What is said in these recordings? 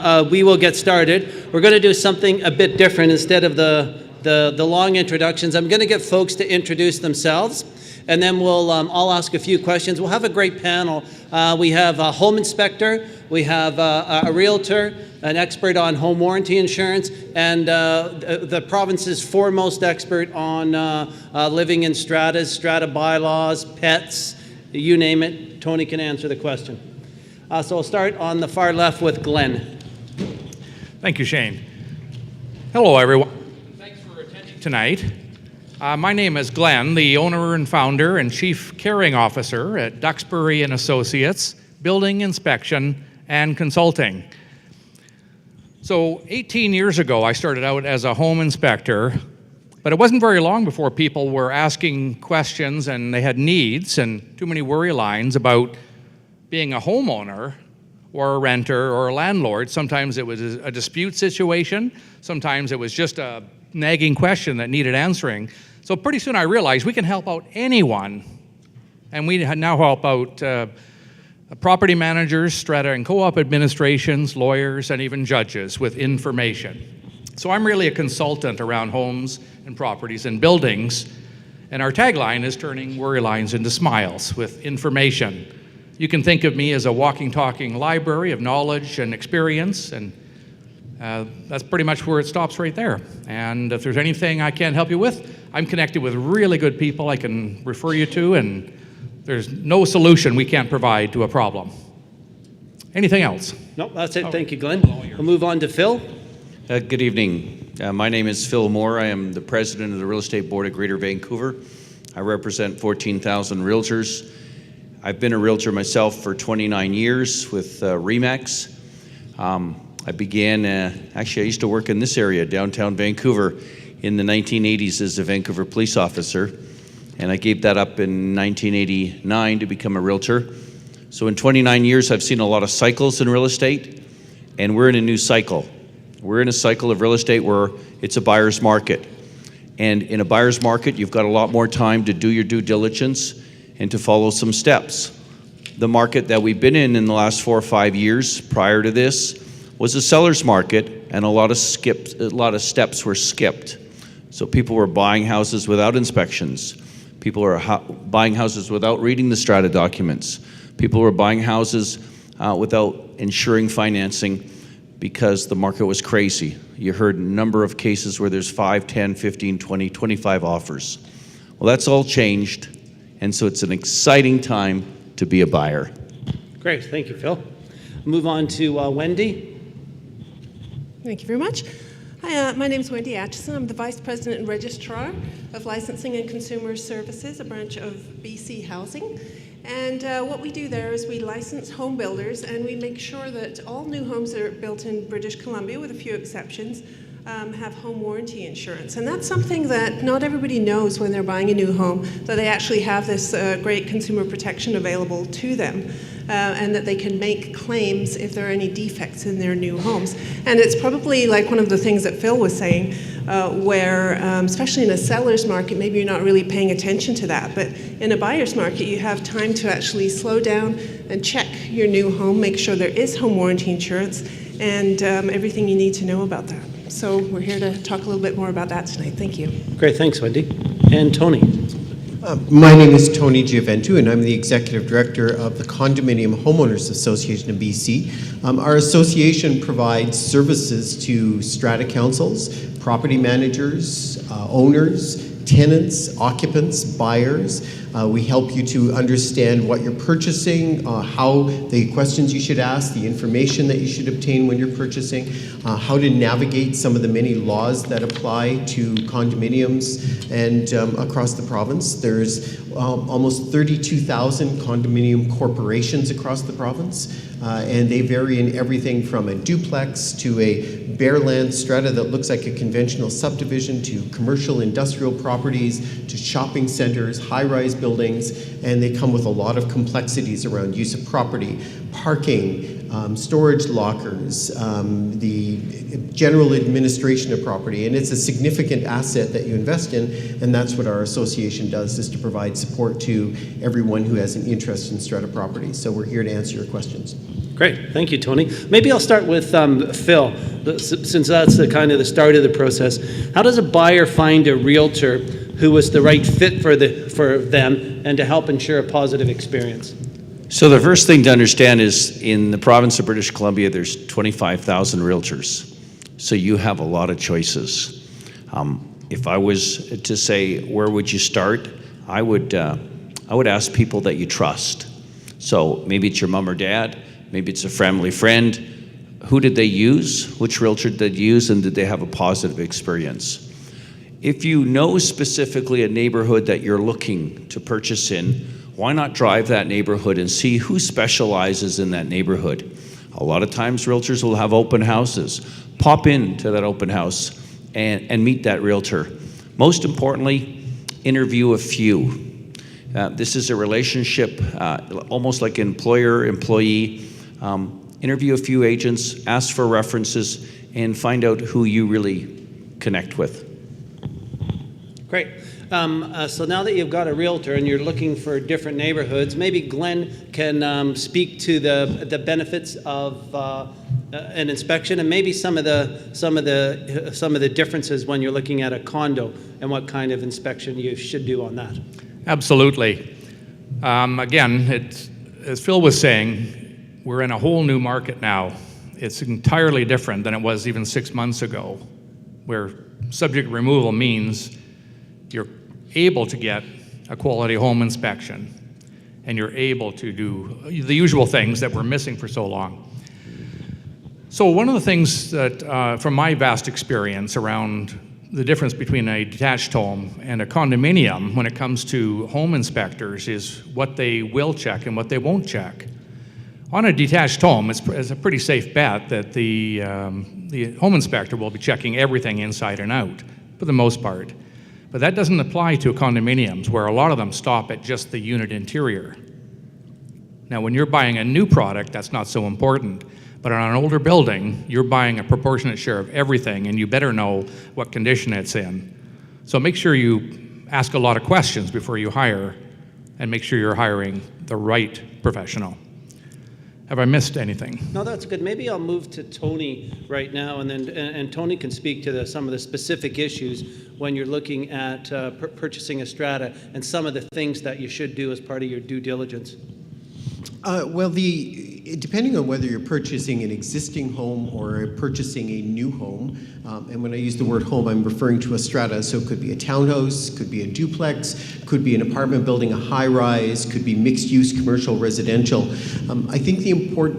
We will get started. We're going to do something a bit different. Instead of the long introductions, I'm going to get folks to introduce themselves, and then I'll ask a few questions. We'll have a great panel. We have a home inspector, we have a realtor, an expert on home warranty insurance, and the province's foremost expert on living in strata bylaws, pets, you name it. Tony can answer the question. So I'll start on the far left with Glenn. Thank you, Shane. Hello, everyone. Thanks for attending tonight. My name is Glenn, the owner and founder and chief caring officer at Duxbury and Associates, Building Inspection and Consulting. So 18 years ago, I started out as a home inspector, but it wasn't very long before people were asking questions and they had needs and too many worry lines about being a homeowner or a renter or a landlord. Sometimes it was a dispute situation. Sometimes it was just a nagging question that needed answering. So pretty soon I realized we can help out anyone. And we now help out property managers, strata and co-op administrations, lawyers, and even judges with information. So I'm really a consultant around homes and properties and buildings. And our tagline is turning worry lines into smiles with information. You can think of me as a walking, talking library of knowledge and experience, and that's pretty much where it stops right there. And if there's anything I can't help you with, I'm connected with really good people I can refer you to, and there's no solution we can't provide to a problem. Anything else? No, that's it. Thank you, Glenn. We'll move on to Phil. Good evening. My name is Phil Moore. I am the president of the Real Estate Board of Greater Vancouver. I represent 14,000 realtors. I've been a realtor myself for 29 years with RE/MAX. I began, actually I used to work in this area, downtown Vancouver, in the 1980s as a Vancouver police officer, and I gave that up in 1989 to become a realtor. So in 29 years I've seen a lot of cycles in real estate, and we're in a new cycle. We're in a cycle of real estate where it's a buyer's market. And in a buyer's market, you've got a lot more time to do your due diligence and to follow some steps. The market that we've been in the last 4 or 5 years prior to this was a seller's market, and a lot of steps were skipped. So people were buying houses without inspections. People were buying houses without reading the strata documents. People were buying houses without ensuring financing because the market was crazy. You heard a number of cases where there's 5, 10, 15, 20, 25 offers. Well, that's all changed. And so it's an exciting time to be a buyer. Great, thank you, Phil. Move on to Wendy. Thank you very much. Hi, my name is Wendy Atchison. I'm the Vice President and Registrar of Licensing and Consumer Services, a branch of BC Housing. And what we do there is we license home builders, and we make sure that all new homes that are built in British Columbia, with a few exceptions, have home warranty insurance. And that's something that not everybody knows when they're buying a new home, that they actually have this great consumer protection available to them, and that they can make claims if there are any defects in their new homes. And it's probably like one of the things that Phil was saying, where, especially in a seller's market, maybe you're not really paying attention to that, but in a buyer's market, you have time to actually slow down and check your new home, make sure there is home warranty insurance, and everything you need to know about that. So we're here to talk a little bit more about that tonight. Thank you. Great, thanks, Wendy. And Tony. My name is Tony Giaventu, and I'm the Executive Director of the Condominium Homeowners Association of BC. Our association provides services to strata councils, property managers, owners, tenants, occupants, buyers. We help you to understand what you're purchasing, how the questions you should ask, the information that you should obtain when you're purchasing, how to navigate some of the many laws that apply to condominiums and across the province. There's almost 32,000 condominium corporations across the province, and they vary in everything from a duplex to a bare land strata that looks like a conventional subdivision to commercial industrial properties to shopping centers, high-rise buildings, and they come with a lot of complexities around use of property, parking, storage lockers, the general administration of property, and it's a significant asset that you invest in, and that's what our association does, is to provide support to everyone who has an interest in strata property. So we're here to answer your questions. Great, thank you, Tony. Maybe I'll start with Phil, since that's the kind of the start of the process. How does a buyer find a realtor who was the right fit for them and to help ensure a positive experience? So the first thing to understand is in the province of British Columbia, there's 25,000 realtors. So you have a lot of choices. If I was to say, where would you start? I would ask people that you trust. So maybe it's your mom or dad, maybe it's a family friend. Who did they use? Which realtor did they use, and did they have a positive experience? If you know specifically a neighborhood that you're looking to purchase in, why not drive that neighborhood and see who specializes in that neighborhood? A lot of times realtors will have open houses. Pop into that open house and meet that realtor. Most importantly, interview a few. This is a relationship almost like employer-employee. Interview a few agents, ask for references, and find out who you really connect with. Great. So now that you've got a realtor and you're looking for different neighborhoods, maybe Glenn can speak to the benefits of an inspection, and maybe some of the differences when you're looking at a condo and what kind of inspection you should do on that. Absolutely. Again, as Phil was saying, we're in a whole new market now. It's entirely different than it was even 6 months ago, where subject removal means you're able to get a quality home inspection and you're able to do the usual things that we're missing for so long. So one of the things that, from my vast experience around the difference between a detached home and a condominium when it comes to home inspectors is what they will check and what they won't check. On a detached home, it's a pretty safe bet that the home inspector will be checking everything inside and out, for the most part. But that doesn't apply to condominiums, where a lot of them stop at just the unit interior. Now, when you're buying a new product, that's not so important. But on an older building, you're buying a proportionate share of everything, and you better know what condition it's in. So make sure you ask a lot of questions before you hire, and make sure you're hiring the right professional. Have I missed anything? No, that's good. Maybe I'll move to Tony right now, and then Tony can speak to some of the specific issues when you're looking at purchasing a strata and some of the things that you should do as part of your due diligence. Well, depending on whether you're purchasing an existing home or purchasing a new home, and when I use the word home, I'm referring to a strata, so it could be a townhouse, could be a duplex, could be an apartment building, a high-rise, could be mixed-use, commercial, residential. I think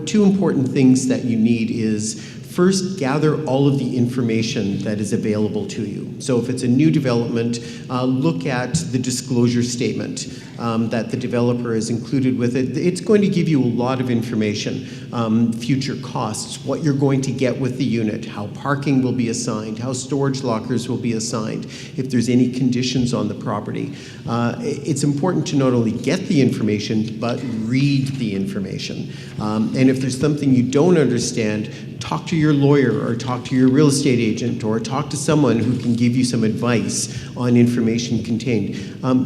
two important things that you need is first, gather all of the information that is available to you. So if it's a new development, look at the disclosure statement that the developer has included with it. It's going to give you a lot of information, future costs, what you're going to get with the unit, how parking will be assigned, how storage lockers will be assigned, if there's any conditions on the property. It's important to not only get the information, but read the information. And if there's something you don't understand, talk to your lawyer or talk to your real estate agent or talk to someone who can give you some advice on information contained.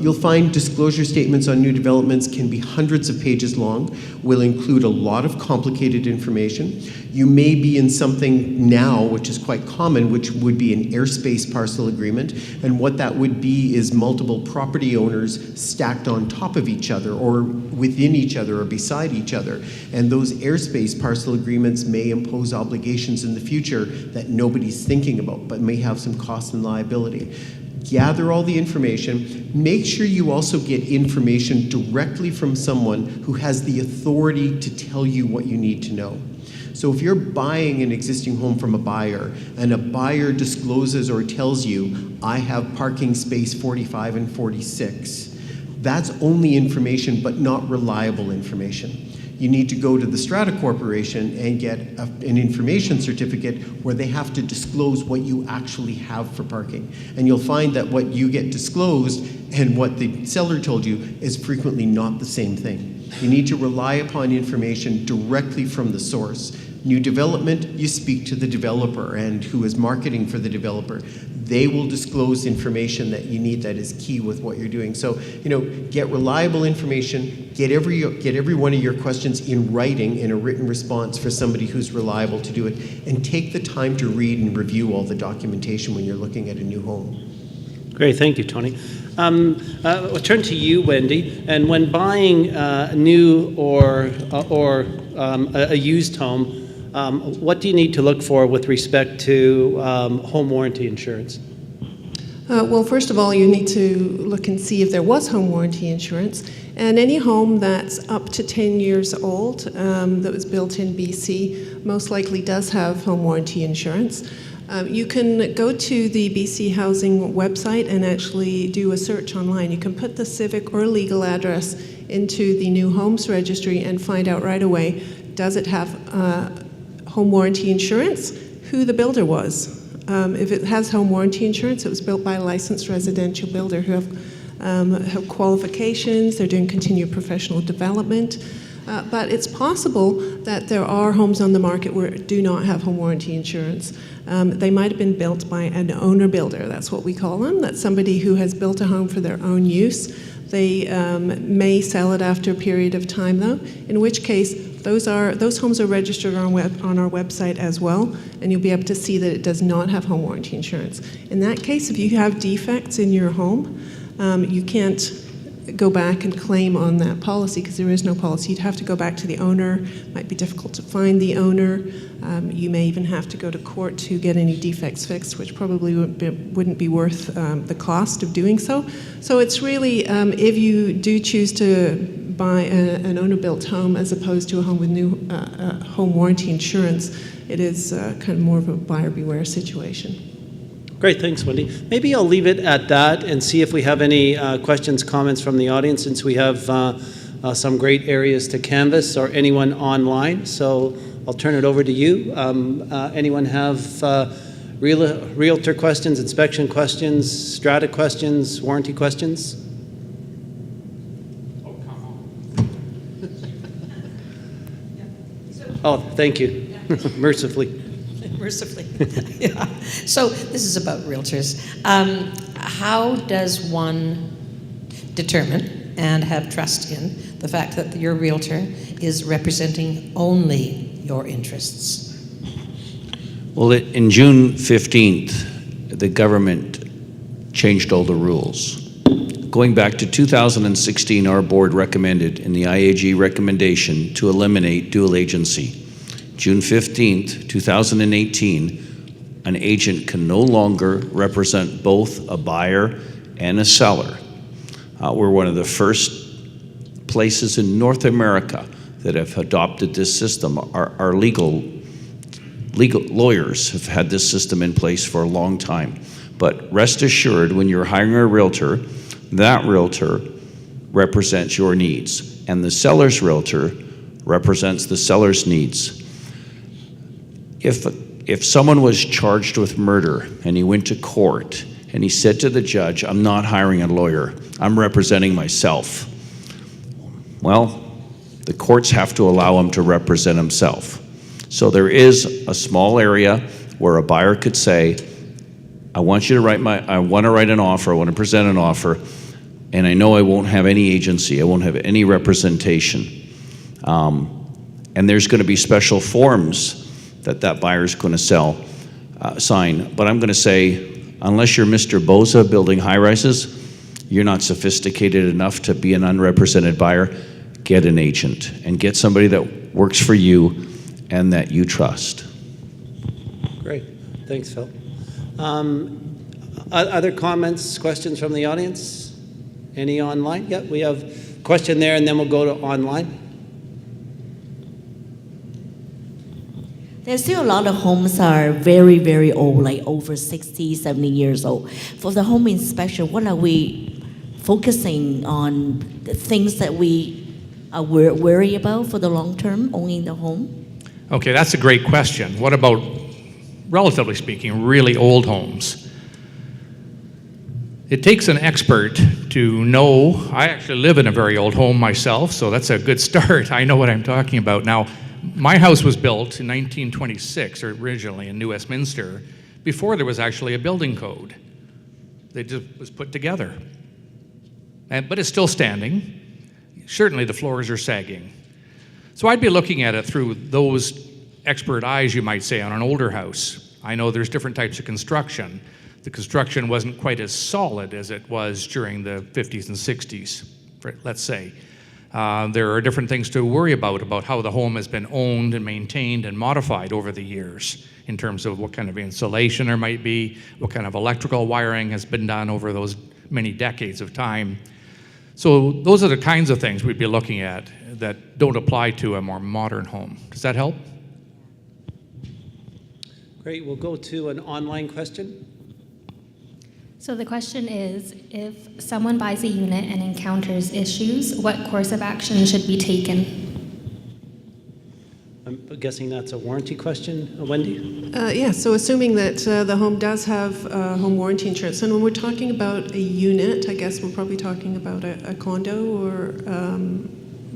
You'll find disclosure statements on new developments can be hundreds of pages long, will include a lot of complicated information. You may be in something now, which is quite common, which would be an airspace parcel agreement, and what that would be is multiple property owners stacked on top of each other or within each other or beside each other. And those airspace parcel agreements may impose obligations in the future that nobody's thinking about, but may have some cost and liability. Gather all the information. Make sure you also get information directly from someone who has the authority to tell you what you need to know. So if you're buying an existing home from a buyer and a buyer discloses or tells you, I have parking space 45 and 46, that's only information but not reliable information. You need to go to the Strata Corporation and get an information certificate where they have to disclose what you actually have for parking. And you'll find that what you get disclosed and what the seller told you is frequently not the same thing. You need to rely upon information directly from the source. New development, you speak to the developer and who is marketing for the developer. They will disclose information that you need that is key with what you're doing. So, get reliable information, get every one of your questions in writing in a written response for somebody who's reliable to do it, and take the time to read and review all the documentation when you're looking at a new home. Great, thank you, Tony. I'll turn to you, Wendy. And when buying new or a used home, what do you need to look for with respect to home warranty insurance? Well, first of all, you need to look and see if there was home warranty insurance. And any home that's up to 10 years old that was built in BC most likely does have home warranty insurance. You can go to the BC Housing website and actually do a search online. You can put the civic or legal address into the new homes registry and find out right away, does it have home warranty insurance, who the builder was. If it has home warranty insurance, it was built by a licensed residential builder who have qualifications, they're doing continued professional development. But it's possible that there are homes on the market where do not have home warranty insurance. They might have been built by an owner builder, that's what we call them. That's somebody who has built a home for their own use. They may sell it after a period of time though, in which case those homes are registered on our website as well, and you'll be able to see that it does not have home warranty insurance. In that case, if you have defects in your home, you can't go back and claim on that policy because there is no policy. You'd have to go back to the owner. It might be difficult to find the owner. You may even have to go to court to get any defects fixed, which probably wouldn't be worth the cost of doing so. So it's really, if you do choose to buy an owner-built home as opposed to a home with new home warranty insurance, it is kind of more of a buyer beware situation. Great, thanks, Wendy. Maybe I'll leave it at that and see if we have any questions, comments from the audience, since we have some great areas to canvass, or anyone online. So I'll turn it over to you. Anyone have realtor questions, inspection questions, strata questions, warranty questions? Oh, come on. Oh, thank you. Mercifully. Mercifully. Yeah. So this is about realtors. How does one determine and have trust in the fact that your realtor is representing only your interests? Well, in June 15th, the government changed all the rules. Going back to 2016, our board recommended in the IAG recommendation to eliminate dual agency. June 15th, 2018, an agent can no longer represent both a buyer and a seller. We're one of the first places in North America that have adopted this system. Our legal lawyers have had this system in place for a long time. But rest assured, when you're hiring a realtor, that realtor represents your needs, and the seller's realtor represents the seller's needs. If someone was charged with murder and he went to court and he said to the judge, "I'm not hiring a lawyer, I'm representing myself," well, the courts have to allow him to represent himself. So there is a small area where a buyer could say, I want to write an offer, I want to present an offer, and I know I won't have any agency, I won't have any representation. And there's going to be special forms that buyer's going to sign. But I'm going to say, unless you're Mr. Boza building high-rises, you're not sophisticated enough to be an unrepresented buyer. Get an agent and get somebody that works for you and that you trust. Great. Thanks, Phil. Other comments, questions from the audience? Any online? Yeah, we have a question there, and then we'll go to online. There's still a lot of homes are very, very old, like over 60, 70 years old. For the home inspection, what are we focusing on, the things that we are worried about for the long term owning the home? Okay, that's a great question. What about, relatively speaking, really old homes? It takes an expert to know. I actually live in a very old home myself, so that's a good start. I know what I'm talking about. Now, my house was built in 1926, originally in New Westminster, before there was actually a building code. It just was put together. But it's still standing. Certainly the floors are sagging. So I'd be looking at it through those expert eyes, you might say, on an older house. I know there's different types of construction. The construction wasn't quite as solid as it was during the 50s and 60s, let's say. There are different things to worry about how the home has been owned and maintained and modified over the years in terms of what kind of insulation there might be, what kind of electrical wiring has been done over those many decades of time. So those are the kinds of things we'd be looking at that don't apply to a more modern home. Does that help? Great, we'll go to an online question. So the question is, if someone buys a unit and encounters issues, what course of action should be taken? I'm guessing that's a warranty question, Wendy? Yeah, so assuming that the home does have home warranty insurance, and when we're talking about a unit, I guess we're probably talking about a condo, or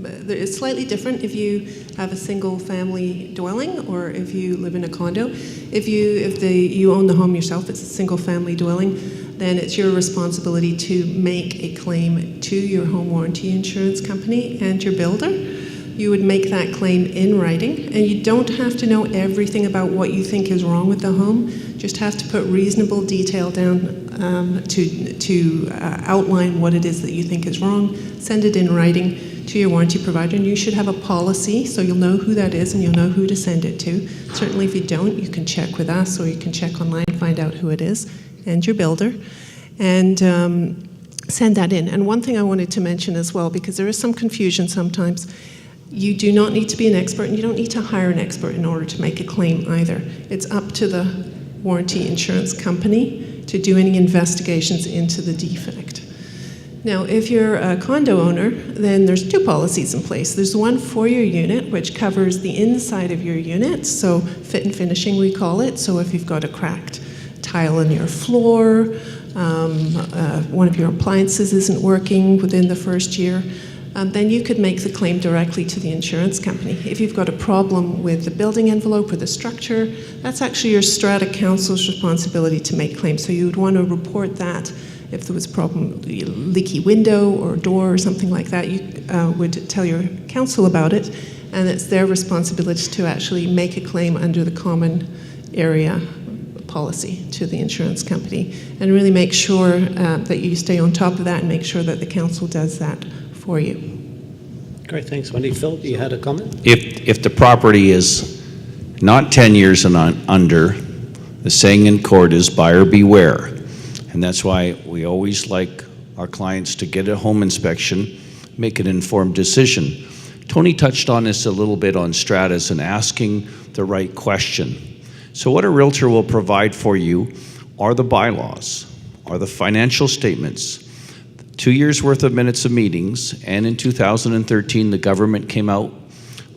it's slightly different if you have a single family dwelling or if you live in a condo. If you own the home yourself, it's a single family dwelling, then it's your responsibility to make a claim to your home warranty insurance company and your builder. You would make that claim in writing, and you don't have to know everything about what you think is wrong with the home. Just have to put reasonable detail down to outline what it is that you think is wrong. Send it in writing to your warranty provider, and you should have a policy so you'll know who that is and you'll know who to send it to. Certainly if you don't, you can check with us, or you can check online and find out who it is, and your builder, and send that in. And one thing I wanted to mention as well, because there is some confusion sometimes, you do not need to be an expert, and you don't need to hire an expert in order to make a claim either. It's up to the warranty insurance company to do any investigations into the defect. Now, if you're a condo owner, then there's two policies in place. There's one for your unit, which covers the inside of your unit, so fit and finishing we call it. So if you've got a cracked tile in your floor, one of your appliances isn't working within the first year, then you could make the claim directly to the insurance company. If you've got a problem with the building envelope or the structure, that's actually your Strata Council's responsibility to make claims. So you would want to report that. If there was a problem, a leaky window or door or something like that, you would tell your council about it, and it's their responsibility to actually make a claim under the common area policy to the insurance company, and really make sure that you stay on top of that and make sure that the council does that for you. Great, thanks, Wendy. Phil, you had a comment? If the property is not 10 years and under, the saying in court is buyer beware. And that's why we always like our clients to get a home inspection, make an informed decision. Tony touched on this a little bit on Stratas and asking the right question. So what a realtor will provide for you are the bylaws, are the financial statements, 2 years worth of minutes of meetings, and in 2013 the government came out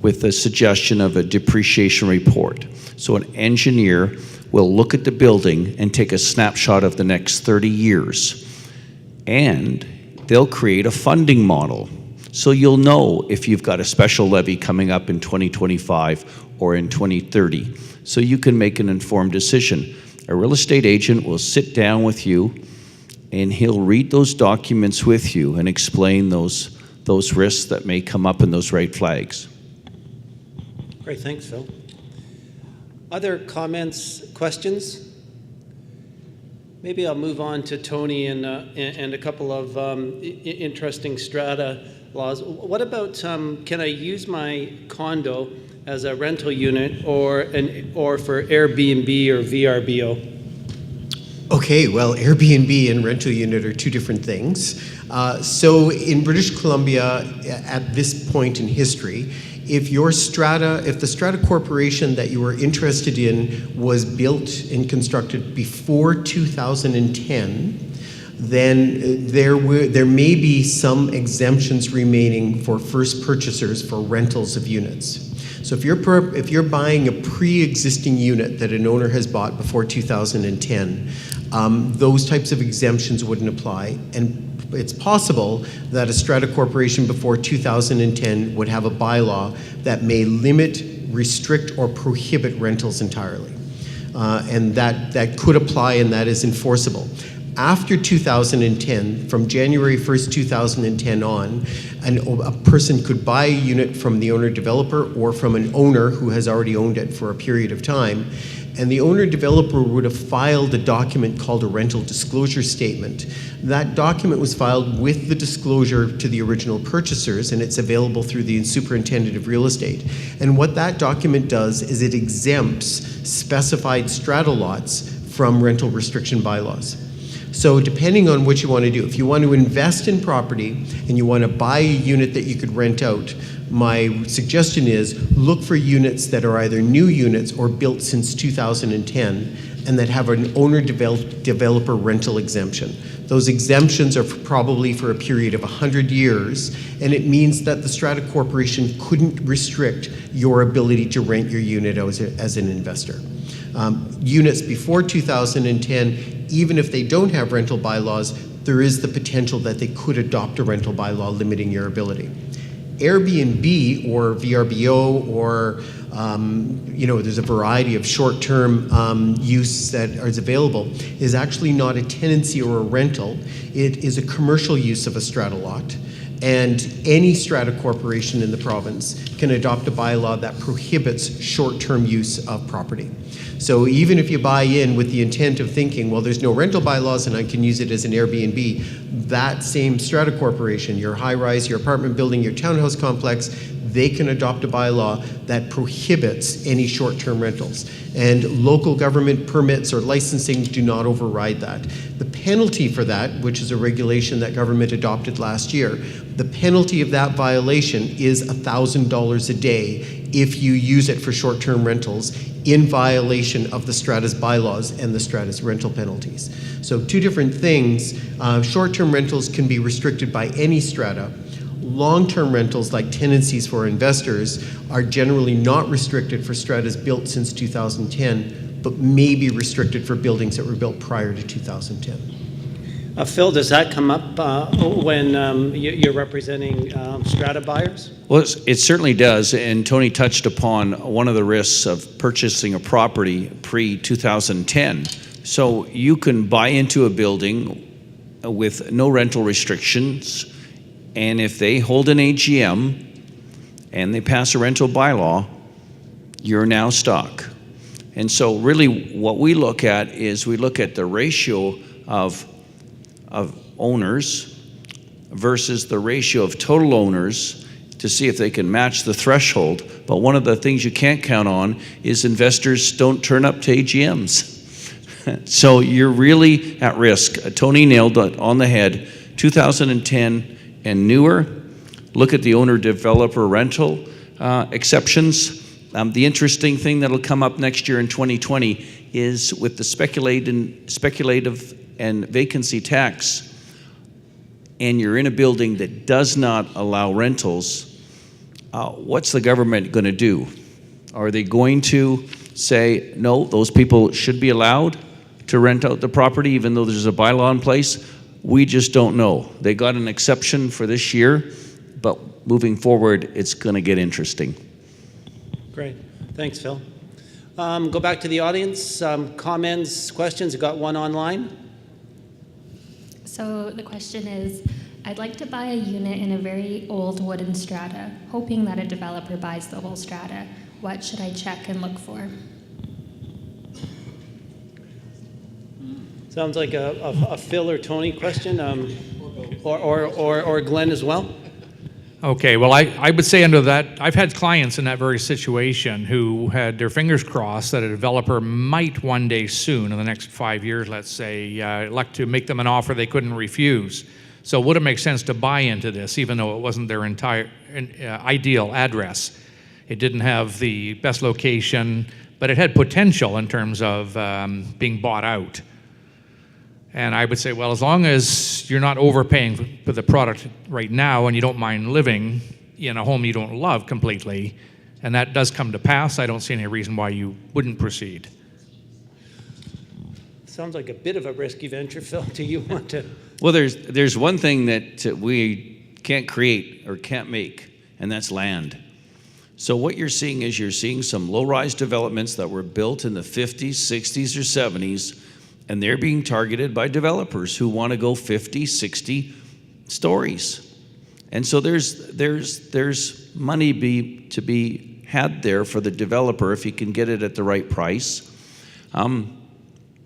with a suggestion of a depreciation report. So an engineer will look at the building and take a snapshot of the next 30 years. And they'll create a funding model. So you'll know if you've got a special levy coming up in 2025 or in 2030. So you can make an informed decision. A real estate agent will sit down with you and he'll read those documents with you and explain those risks that may come up and those red flags. Great, thanks, Phil. Other comments, questions? Maybe I'll move on to Tony and a couple of interesting strata laws. What about can I use my condo as a rental unit or for Airbnb or VRBO? Okay, well, Airbnb and rental unit are two different things. So in British Columbia, at this point in history, if the Strata Corporation that you were interested in was built and constructed before 2010, then there may be some exemptions remaining for first purchasers for rentals of units. So if you're buying a pre-existing unit that an owner has bought before 2010, those types of exemptions wouldn't apply, and it's possible that a Strata Corporation before 2010 would have a bylaw that may limit restrict or prohibit rentals entirely. And that could apply, and that is enforceable. After 2010, from January 1st, 2010 on, a person could buy a unit from the owner-developer or from an owner who has already owned it for a period of time, and the owner-developer would have filed a document called a rental disclosure statement. That document was filed with the disclosure to the original purchasers, and it's available through the superintendent of real estate. And what that document does is it exempts specified strata lots from rental restriction bylaws. So depending on what you want to do, if you want to invest in property and you want to buy a unit that you could rent out, my suggestion is look for units that are either new units or built since 2010 and that have an owner-developer rental exemption. Those exemptions are probably for a period of 100 years, and it means that the Strata Corporation couldn't restrict your ability to rent your unit as an investor. Units before 2010, even if they don't have rental bylaws, there is the potential that they could adopt a rental bylaw limiting your ability. Airbnb or VRBO or there's a variety of short-term use that is available, is actually not a tenancy or a rental. It is a commercial use of a strata lot. And any strata corporation in the province can adopt a bylaw that prohibits short-term use of property. So even if you buy in with the intent of thinking, well, there's no rental bylaws and I can use it as an Airbnb, that same strata corporation, your high-rise, your apartment building, your townhouse complex, they can adopt a bylaw that prohibits any short-term rentals. And local government permits or licensing do not override that. The penalty for that, which is a regulation that government adopted last year, the penalty of that violation is $1,000 a day if you use it for short-term rentals in violation of the Strata's bylaws and the Strata's rental penalties. So two different things. Short-term rentals can be restricted by any strata. Long-term rentals, like tenancies for investors, are generally not restricted for stratas built since 2010, but may be restricted for buildings that were built prior to 2010. Phil, does that come up when you're representing strata buyers? Well, it certainly does, and Tony touched upon one of the risks of purchasing a property pre-2010. So you can buy into a building with no rental restrictions, and if they hold an AGM and they pass a rental bylaw, you're now stuck. And so really what we look at is we look at the ratio of owners versus the ratio of total owners to see if they can match the threshold. But one of the things you can't count on is investors don't turn up to AGMs. So you're really at risk. Tony nailed it on the head. 2010 and newer, look at the owner-developer rental exceptions. The interesting thing that'll come up next year in 2020 is with the speculative and vacancy tax, and you're in a building that does not allow rentals, what's the government going to do? Are they going to say, no, those people should be allowed to rent out the property even though there's a bylaw in place? We just don't know. They got an exception for this year, but moving forward, it's going to get interesting. Great. Thanks, Phil. Go back to the audience. Comments, questions? We've got one online. So the question is, I'd like to buy a unit in a very old wooden strata, hoping that a developer buys the whole strata. What should I check and look for? Sounds like a Phil or Tony question, or Glenn as well. Okay, well, I would say under that, I've had clients in that very situation who had their fingers crossed that a developer might one day soon, in the next 5 years, let's say, elect to make them an offer they couldn't refuse. So would it make sense to buy into this, even though it wasn't their entire ideal address? It didn't have the best location, but it had potential in terms of being bought out. And I would say, well, as long as you're not overpaying for the product right now and you don't mind living in a home you don't love completely, and that does come to pass, I don't see any reason why you wouldn't proceed. Sounds like a bit of a risky venture, Phil. Do you want to? Well, there's one thing that we can't create or can't make, and that's land. So what you're seeing is you're seeing some low-rise developments that were built in the 50s, 60s, or 70s, and they're being targeted by developers who want to go 50, 60 stories. And so there's money to be had there for the developer if he can get it at the right price. I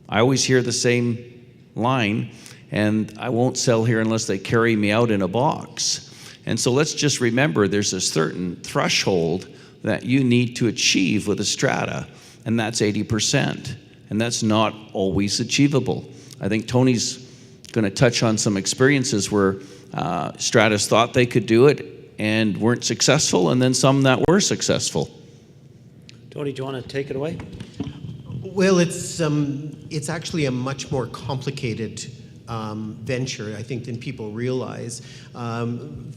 always hear the same line, and I won't sell here unless they carry me out in a box. And so let's just remember there's a certain threshold that you need to achieve with a strata, and that's 80%. And that's not always achievable. I think Tony's going to touch on some experiences where stratas thought they could do it and weren't successful, and then some that were successful. Tony, do you want to take it away? Well, it's actually a much more complicated venture, I think, than people realize.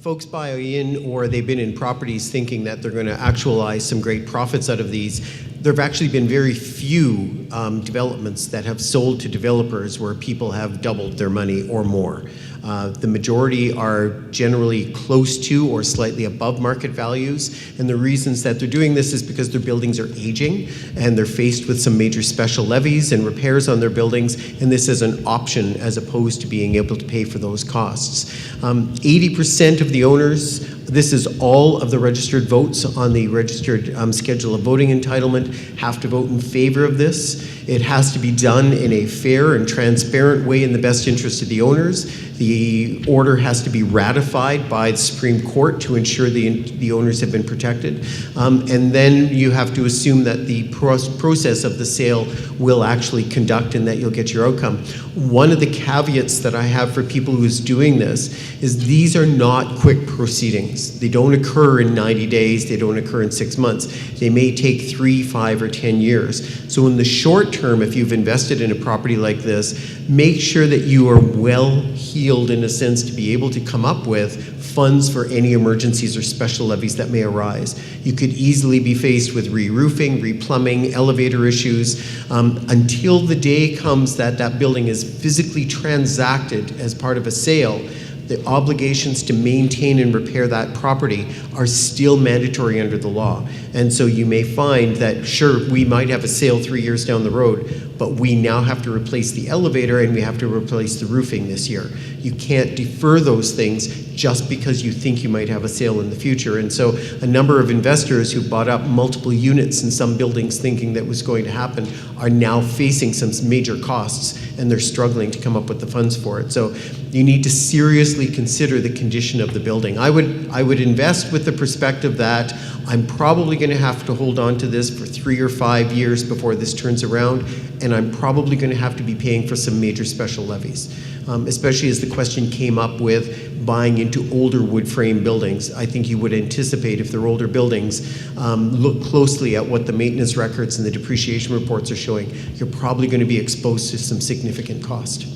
Folks buy in, or they've been in properties thinking that they're going to actualize some great profits out of these. There have actually been very few developments that have sold to developers where people have doubled their money or more. The majority are generally close to or slightly above market values, and the reasons that they're doing this is because their buildings are aging and they're faced with some major special levies and repairs on their buildings, and this is an option as opposed to being able to pay for those costs. 80% of the owners, this is all of the registered votes on the registered schedule of voting entitlement, have to vote in favor of this. It has to be done in a fair and transparent way in the best interest of the owners. The order has to be ratified by the Supreme Court to ensure the owners have been protected. And then you have to assume that the process of the sale will actually conduct and that you'll get your outcome. One of the caveats that I have for people who's doing this is these are not quick proceedings. They don't occur in 90 days. They don't occur in 6 months. They may take 3, 5, or 10 years. So in the short term, if you've invested in a property like this, make sure that you are well heeled in a sense to be able to come up with funds for any emergencies or special levies that may arise. You could easily be faced with re-roofing, re-plumbing, elevator issues, until the day comes that that building is physically transacted as part of a sale. The obligations to maintain and repair that property are still mandatory under the law. And so you may find that, sure, we might have a sale 3 years down the road, but we now have to replace the elevator and we have to replace the roofing this year. You can't defer those things just because you think you might have a sale in the future. And so a number of investors who bought up multiple units in some buildings thinking that was going to happen are now facing some major costs, and they're struggling to come up with the funds for it. So you need to seriously consider the condition of the building. I would invest with the perspective that I'm probably going to have to hold on to this for 3 or 5 years before this turns around, and I'm probably going to have to be paying for some major special levies, especially as the question came up with buying into older wood frame buildings. I think you would anticipate, if they're older buildings, look closely at what the maintenance records and the depreciation reports are showing. You're probably going to be exposed to some significant cost.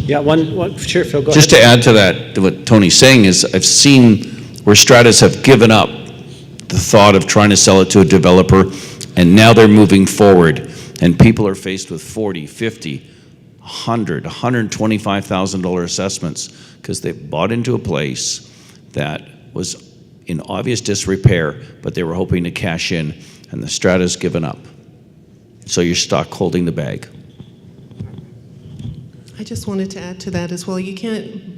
Yeah, sure, Phil, go Just ahead. to add to that, what Tony's saying is I've seen where stratas have given up the thought of trying to sell it to a developer, and now they're moving forward, and people are faced with 40, 50, $125,000 assessments because they bought into a place that was in obvious disrepair, but they were hoping to cash in, and the strata's given up. So you're stuck holding the bag. I just wanted to add to that as well. You can't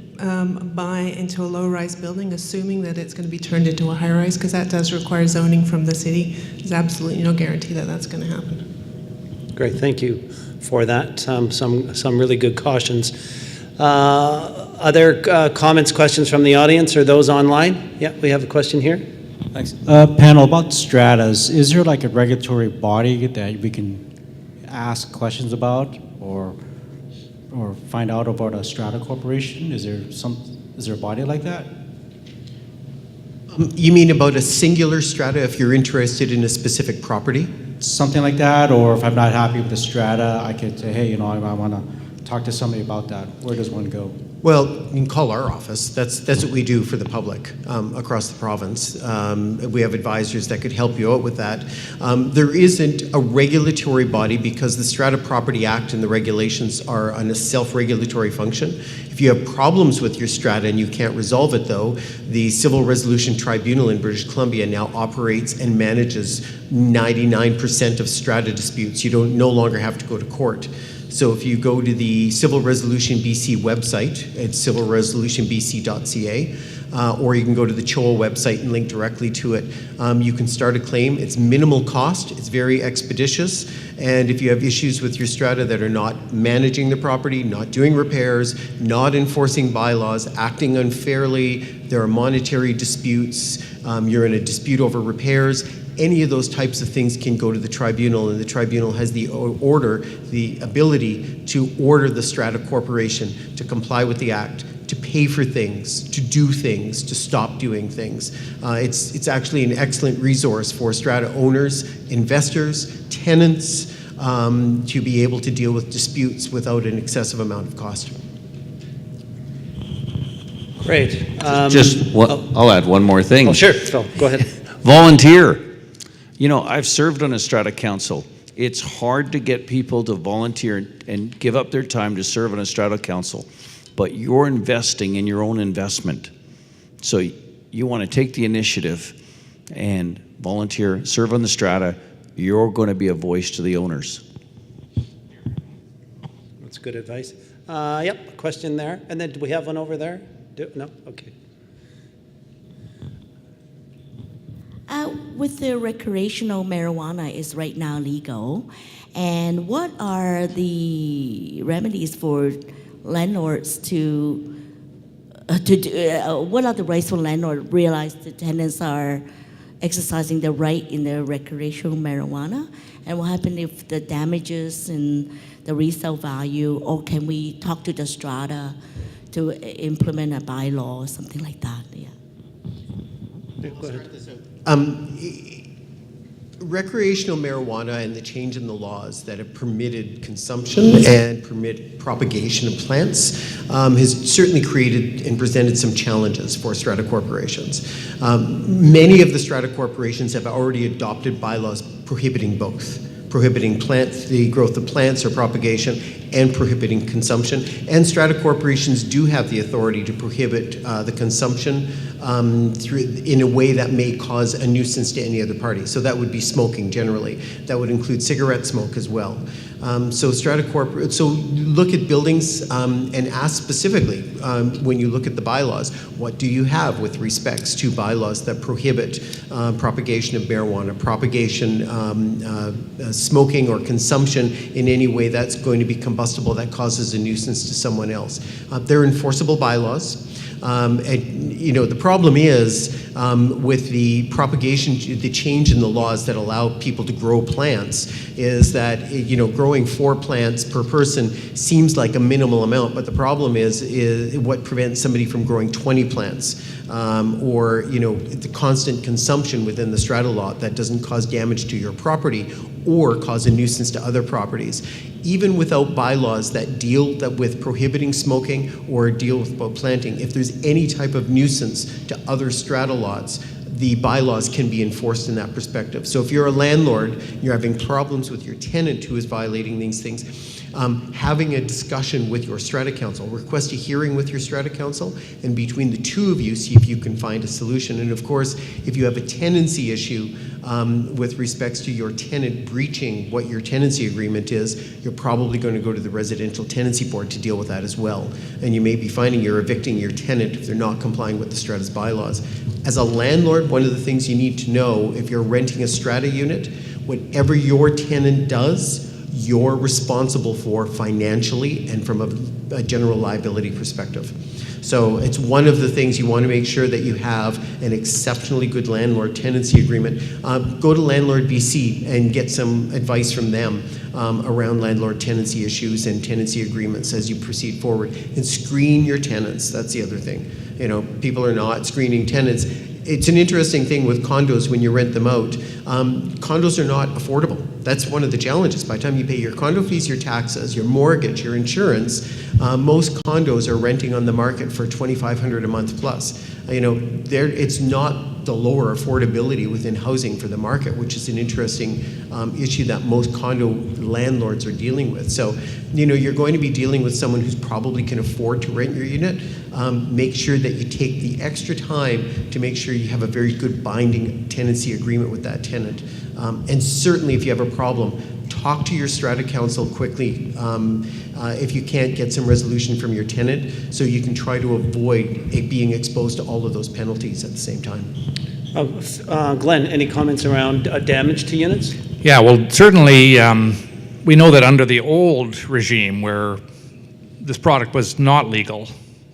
buy into a low-rise building assuming that it's going to be turned into a high-rise, because that does require zoning from the city. There's absolutely no guarantee that that's going to happen. Great, thank you for that. Some really good cautions. Other comments, questions from the audience or those online? Yeah, we have a question here. Thanks. Panel, about stratas, is there like a regulatory body that we can ask questions about or find out about a strata corporation? Is there a body like that? You mean about a singular strata if you're interested in a specific property? Something like that, or if I'm not happy with the strata, I could say, hey, I want to talk to somebody about that. Where does one go? Well, you can call our office. That's what we do for the public across the province. We have advisors that could help you out with that. There isn't a regulatory body because the Strata Property Act and the regulations are on a self-regulatory function. If you have problems with your strata and you can't resolve it, though, the Civil Resolution Tribunal in British Columbia now operates and manages 99% of strata disputes. You no longer have to go to court. So if you go to the Civil Resolution BC website, it's civilresolutionbc.ca, or you can go to the CHOA website and link directly to it. You can start a claim. It's minimal cost. It's very expeditious. And if you have issues with your strata that are not managing the property, not doing repairs, not enforcing bylaws, acting unfairly, there are monetary disputes, you're in a dispute over repairs, any of those types of things can go to the tribunal, and the tribunal has the ability to order the Strata Corporation to comply with the Act, to pay for things, to do things, to stop doing things. It's actually an excellent resource for strata owners, investors, tenants, to be able to deal with disputes without an excessive amount of cost. Great. I'll add one more thing. Oh, sure, Phil, go ahead. Volunteer. You know, I've served on a strata council. It's hard to get people to volunteer and give up their time to serve on a strata council, but you're investing in your own investment. So you want to take the initiative and volunteer, serve on the strata. You're going to be a voice to the owners. That's good advice. Yep, a question there. And then do we have one over there? No? Okay. With the recreational marijuana is right now legal, and what are the remedies for landlords to do? What are the rights for landlord realize the tenants are exercising the right in their recreational marijuana, and what happens if the damages and the resale value, or can we talk to the strata to implement a bylaw or something like that? Yeah. Go ahead. Recreational marijuana and the change in the laws that have permitted consumption and permit propagation of plants has certainly created and presented some challenges for strata corporations. Many of the strata corporations have already adopted bylaws prohibiting both. Prohibiting the growth of plants or propagation, and prohibiting consumption. And strata corporations do have the authority to prohibit the consumption in a way that may cause a nuisance to any other party. So that would be smoking generally. That would include cigarette smoke as well. So look at buildings and ask specifically when you look at the bylaws, what do you have with respects to bylaws that prohibit propagation of marijuana, propagation, smoking or consumption in any way that's going to be combustible that causes a nuisance to someone else. They're enforceable bylaws. And you know, the problem is with the propagation, the change in the laws that allow people to grow plants is that, you know, growing 4 plants per person seems like a minimal amount, but the problem is what prevents somebody from growing 20 plants, or, you know, the constant consumption within the strata lot that doesn't cause damage to your property or cause a nuisance to other properties. Even without bylaws that deal with prohibiting smoking or deal with about planting, if there's any type of nuisance to other strata lots, the bylaws can be enforced in that perspective. So if you're a landlord, you're having problems with your tenant who is violating these things, having a discussion with your strata council, request a hearing with your strata council, and between the two of you, see if you can find a solution. And of course, if you have a tenancy issue with respects to your tenant breaching what your tenancy agreement is, you're probably going to go to the residential tenancy board to deal with that as well. And you may be finding you're evicting your tenant if they're not complying with the strata's bylaws. As a landlord, one of the things you need to know if you're renting a strata unit, whatever your tenant does, you're responsible for financially and from a general liability perspective. So it's one of the things you want to make sure that you have an exceptionally good landlord tenancy agreement. Go to Landlord BC and get some advice from them around landlord tenancy issues and tenancy agreements as you proceed forward. And screen your tenants. That's the other thing. You know, people are not screening tenants. it's an interesting thing with condos when you rent them out. Condos are not affordable. That's one of the challenges. By the time you pay your condo fees, your taxes, your mortgage, your insurance, most condos are renting on the market for $2,500 a month plus. It's not the lower affordability within housing for the market, which is an interesting issue that most condo landlords are dealing with. So, you're going to be dealing with someone who's probably can afford to rent your unit. Make sure that you take the extra time to make sure you have a very good binding tenancy agreement with that tenant. And certainly if you have a problem, talk to your strata council quickly if you can't get some resolution from your tenant, so you can try to avoid it being exposed to all of those penalties at the same time. Glenn, any comments around damage to units? Yeah, well, certainly we know that under the old regime where this product was not legal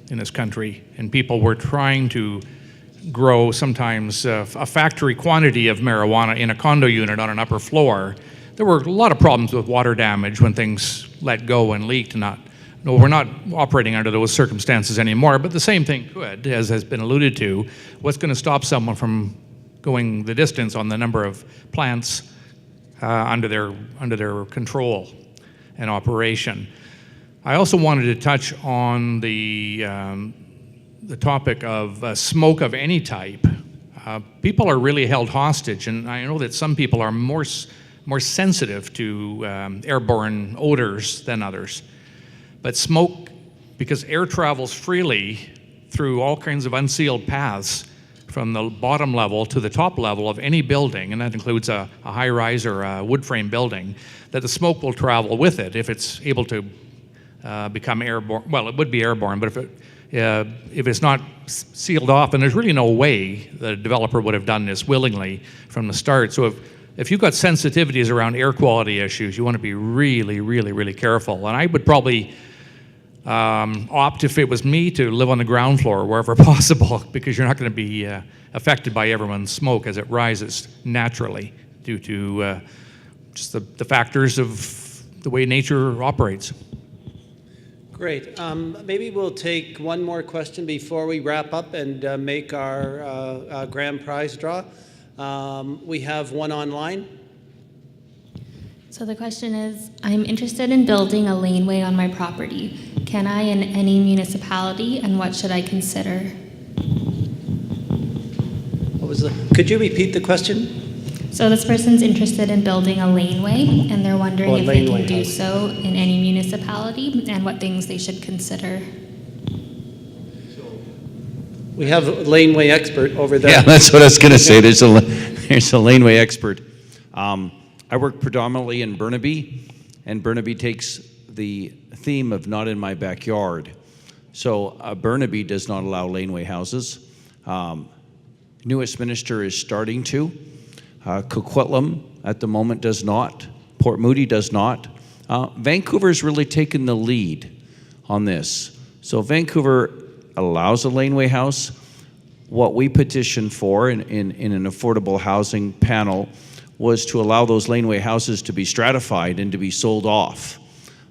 in this country and people were trying to grow sometimes a factory quantity of marijuana in a condo unit on an upper floor, there were a lot of problems with water damage when things let go and leaked. No, we're not operating under those circumstances anymore, but the same thing could, as has been alluded to. What's going to stop someone from going the distance on the number of plants under their control and operation? I also wanted to touch on the topic of smoke of any type. People are really held hostage, and I know that some people are more sensitive to airborne odors than others. But smoke, because air travels freely through all kinds of unsealed paths from the bottom level to the top level of any building, and that includes a high-rise or a wood frame building, that the smoke will travel with it if it's able to become airborne. Well, it would be airborne, but if it's not sealed off, and there's really no way the developer would have done this willingly from the start. So if you've got sensitivities around air quality issues, you want to be really, really, really careful. And I would probably opt, if it was me, to live on the ground floor wherever possible, because you're not going to be affected by everyone's smoke as it rises naturally due to just the factors of the way nature operates. Great. Maybe we'll take one more question before we wrap up and make our grand prize draw. We have one online. So the question is, I'm interested in building a laneway on my property. Can I in any municipality, and what should I consider? Could you repeat the question? So this person's interested in building a laneway, and they're wondering if they can do house. so in any municipality, and what things they should consider. We have a laneway expert over there. Yeah, that's what I was going to say. There's a laneway expert. I work predominantly in Burnaby, and Burnaby takes the theme of not in my backyard. So Burnaby does not allow laneway houses. New Westminster is starting to. Coquitlam at the moment does not. Port Moody does not. Vancouver's really taken the lead on this. So Vancouver allows a laneway house. What we petitioned for in an affordable housing panel was to allow those laneway houses to be stratified and to be sold off.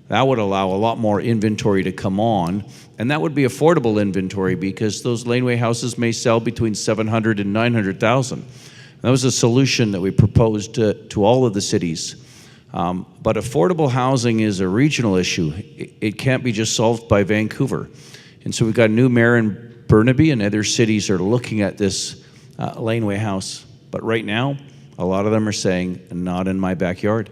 That would allow a lot more inventory to come on, and that would be affordable inventory, because those laneway houses may sell between $700,000 and $900,000. That was a solution that we proposed to all of the cities. But affordable housing is a regional issue. It can't be just solved by Vancouver. And so we've got a new mayor in Burnaby, and other cities are looking at this laneway house. But right now, a lot of them are saying, not in my backyard.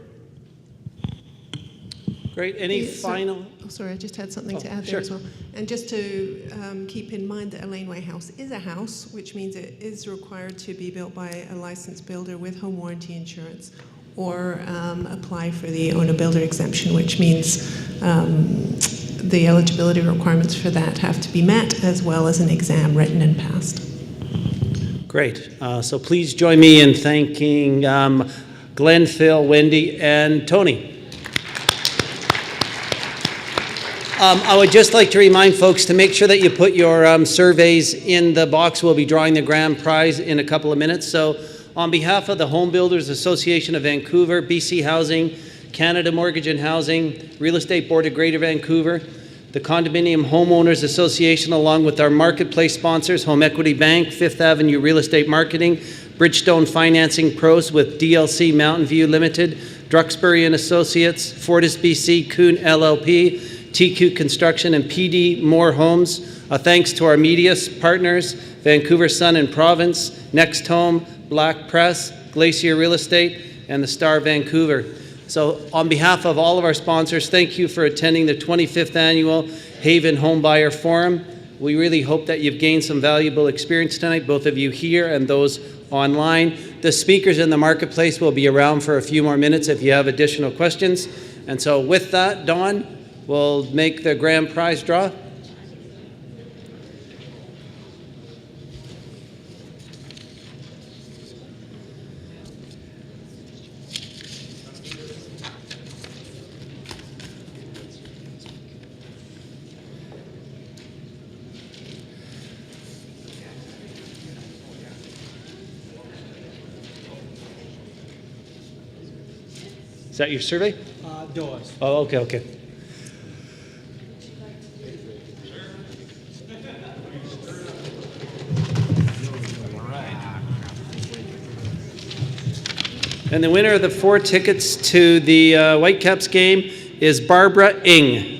Great. Any final? Sorry, I just had something to add there as well. And just to keep in mind that a laneway house is a house, which means it is required to be built by a licensed builder with home warranty insurance, or apply for the owner-builder exemption, which means the eligibility requirements for that have to be met, as well as an exam written and passed. Great. So please join me in thanking Glenn, Phil, Wendy, and Tony. I would just like to remind folks to make sure that you put your surveys in the box. We'll be drawing the grand prize in a couple of minutes. So on behalf of the Home Builders Association of Vancouver, BC Housing, Canada Mortgage and Housing, Real Estate Board of Greater Vancouver, the Condominium Homeowners Association, along with our marketplace sponsors, Home Equity Bank, Fifth Avenue Real Estate Marketing, Bridgestone Financing Pros with DLC Mountain View Limited, Duxbury and Associates, Fortis BC, Kuhn LLP, TQ Construction, and PD Moore Homes. Thanks to our media partners, Vancouver Sun and Province, Next Home, Black Press, Glacier Real Estate, and the Star Vancouver. So on behalf of all of our sponsors, thank you for attending the 25th Annual HAVAN Homebuyer Forum. We really hope that you've gained some valuable experience tonight, both of you here and those online. The speakers in the marketplace will be around for a few more minutes if you have additional questions. And so with that, Dawn, we'll make the grand prize draw. Is that your survey? Doors. Oh, okay. And the winner of the 4 tickets to the Whitecaps game is Barbara Ng.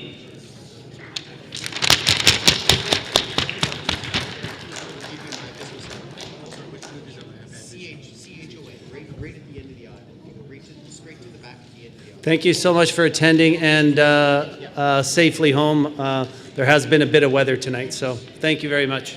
Right at the end of the aisle. You go straight to the back at the end of the aisle. Thank you so much for attending, and safely home. There has been a bit of weather tonight, so thank you very much.